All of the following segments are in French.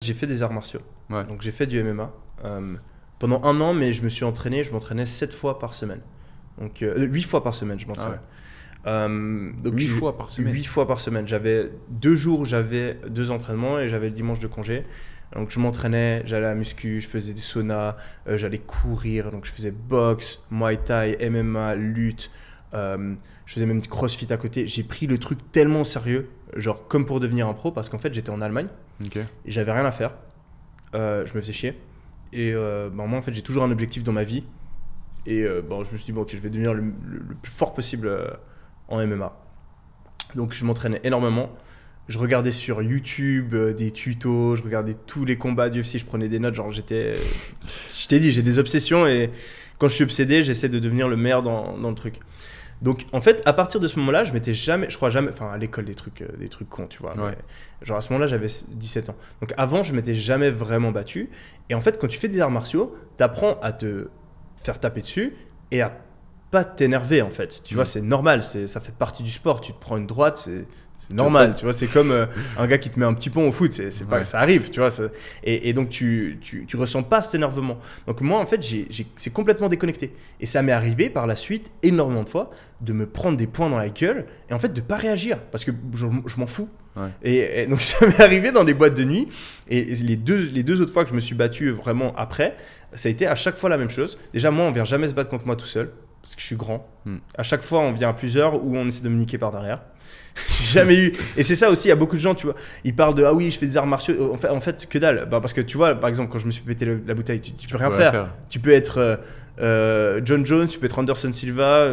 j'ai fait des arts martiaux. Ouais. Donc j'ai fait du MMA pendant 1 an, mais je m'entraînais 7 fois par semaine. Donc 8 fois par semaine, je m'entraînais. Donc 8 fois par semaine. 8 fois par semaine. J'avais 2 jours, j'avais 2 entraînements et j'avais le dimanche de congé. Donc je m'entraînais, j'allais à la muscu, je faisais des saunas, j'allais courir, donc je faisais boxe, muay thai, MMA, lutte, je faisais même du crossfit à côté. J'ai pris le truc tellement au sérieux, genre comme pour devenir un pro, parce qu'en fait j'étais en Allemagne et j'avais rien à faire, je me faisais chier. Et moi en fait j'ai toujours un objectif dans ma vie et je me suis dit bon, ok, je vais devenir le plus fort possible en MMA. Donc je m'entraînais énormément. Je regardais sur YouTube des tutos, je regardais tous les combats d'UFC, je prenais des notes, genre je t'ai dit, j'ai des obsessions et quand je suis obsédé, j'essaie de devenir le meilleur dans le truc. Donc en fait, à partir de ce moment-là, je m'étais jamais, enfin à l'école des trucs cons, tu vois. Ouais. Mais, genre à ce moment-là, j'avais 17 ans. Donc avant, je m'étais jamais vraiment battu. Et en fait, quand tu fais des arts martiaux, t'apprends à te faire taper dessus et à pas t'énerver en fait. Tu vois, c'est normal, ça fait partie du sport. Tu te prends une droite, c'est normal, tu vois, c'est comme un gars qui te met un petit pont au foot, c'est pas, ça arrive, tu vois, et donc tu ressens pas cet énervement. Donc moi en fait c'est complètement déconnecté et ça m'est arrivé par la suite énormément de fois de me prendre des poings dans la gueule et en fait de pas réagir parce que je m'en fous. Ouais. Et donc ça m'est arrivé dans des boîtes de nuit et les deux autres fois que je me suis battu vraiment après, ça a été à chaque fois la même chose. Déjà moi on vient jamais se battre contre moi tout seul parce que je suis grand. À chaque fois on vient à plusieurs ou on essaie de me niquer par derrière. J'ai jamais eu. Et c'est ça aussi, il y a beaucoup de gens, tu vois, ils parlent de ah oui, je fais des arts martiaux. En fait que dalle. Parce que tu vois, par exemple, quand je me suis pété la bouteille, tu peux rien faire. Tu peux être John Jones, tu peux être Anderson Silva,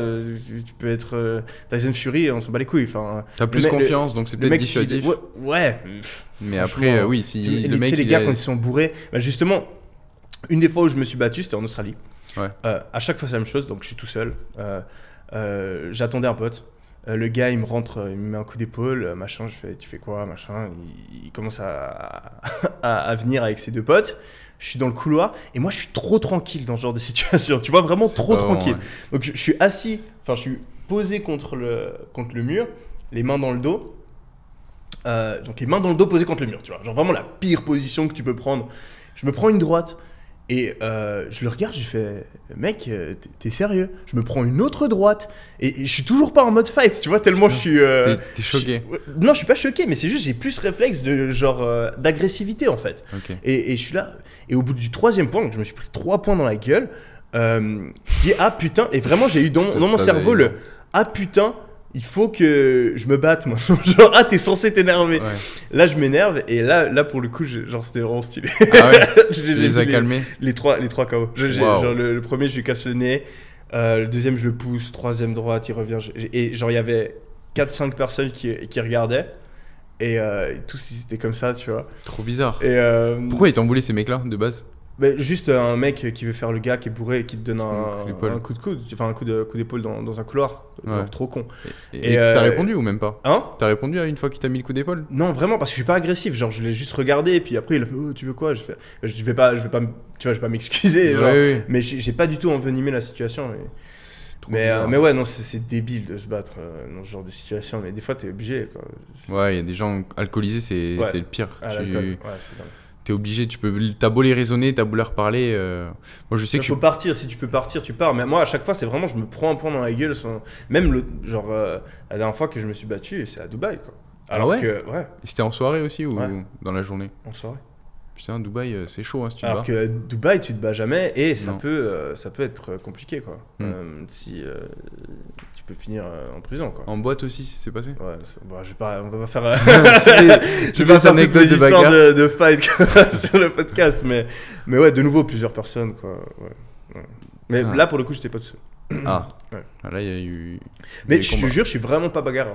tu peux être Tyson Fury, on s'en bat les couilles. T'as plus confiance, donc c'est peut-être dissuasif. Ouais. Mais après, oui, si le mec. Les gars, quand ils sont bourrés, justement, une des fois où je me suis battu, c'était en Australie. Ouais. À chaque fois, c'est la même chose, donc je suis tout seul. J'attendais un pote. Le gars, il me rentre, il me met un coup d'épaule, machin, je fais, tu fais quoi, machin. Il commence à venir avec ses 2 potes. Je suis dans le couloir et moi, je suis trop tranquille dans ce genre de situation. Tu vois, vraiment trop tranquille. Ouais. Donc, je suis assis, je suis posé contre le mur, les mains dans le dos. Donc, les mains dans le dos posées contre le mur, tu vois. Genre vraiment la pire position que tu peux prendre. Je me prends une droite. Et je le regarde, je fais mec, t'es sérieux? Je me prends une autre droite et je suis toujours pas en mode fight, tu vois, tellement je suis. T'es choqué? Non, je suis pas choqué, mais c'est juste j'ai plus réflexe de genre d'agressivité en fait. Okay. Et je suis là, et au bout du 3e point, donc je me suis pris 3 points dans la gueule. Je dis ah putain, et vraiment j'ai eu dans mon cerveau le ah putain. Il faut que je me batte, moi. Genre, ah, t'es censé t'énerver. Ouais. Là, je m'énerve et là, pour le coup, genre, c'était vraiment stylé. Ah ouais. Je les ai calmés. Les trois KO. Genre, le premier, je lui casse le nez. Le deuxième, je le pousse. 3e droite, il revient. Et genre, il y avait 4-5 personnes qui regardaient. Et tous, ils étaient comme ça, tu vois. Trop bizarre. Et, pourquoi ils t'emboulaient ces mecs-là, de base? Juste un mec qui veut faire le gars qui est bourré et qui te donne un coup de coude, enfin un coup d'épaule dans un couloir, ouais. Trop con. Et t'as répondu ou même pas? Hein? T'as répondu à une fois qu'il t'a mis le coup d'épaule? Non, vraiment, parce que je suis pas agressif, genre je l'ai juste regardé et puis après il a fait oh, tu veux quoi? Je vais pas, tu vois, je vais pas m'excuser, ouais. Mais j'ai pas du tout envenimé la situation. Mais ouais, non, c'est débile de se battre dans ce genre de situation, mais des fois t'es obligé, quoi. Ouais, il y a des gens alcoolisés, c'est le pire. Ouais, c'est dingue. T'es obligé, t'as beau les raisonner, t'as beau leur parler. Moi, je sais que faut partir. Si tu peux partir, tu pars. Mais moi, à chaque fois, c'est vraiment, je me prends un point dans la gueule. Même la dernière fois que je me suis battu, c'est à Dubaï, quoi. Alors ouais. Ouais. C'était en soirée aussi ou dans la journée? En soirée. Putain, Dubaï, c'est chaud, hein, si tu te bats. Alors que Dubaï, tu te bats jamais et ça peut être compliqué, quoi. Si tu peux finir en prison, quoi. En boîte aussi, c'est passé? Ouais, on va pas faire. Je vais pas faire toutes les histoires de fight sur le podcast, mais ouais, de nouveau plusieurs personnes, quoi. Ouais. Mais là, pour le coup, j'étais pas tout seul. Ah. Ouais. Là, il y a eu. Mais je te jure, je suis vraiment pas bagarreur.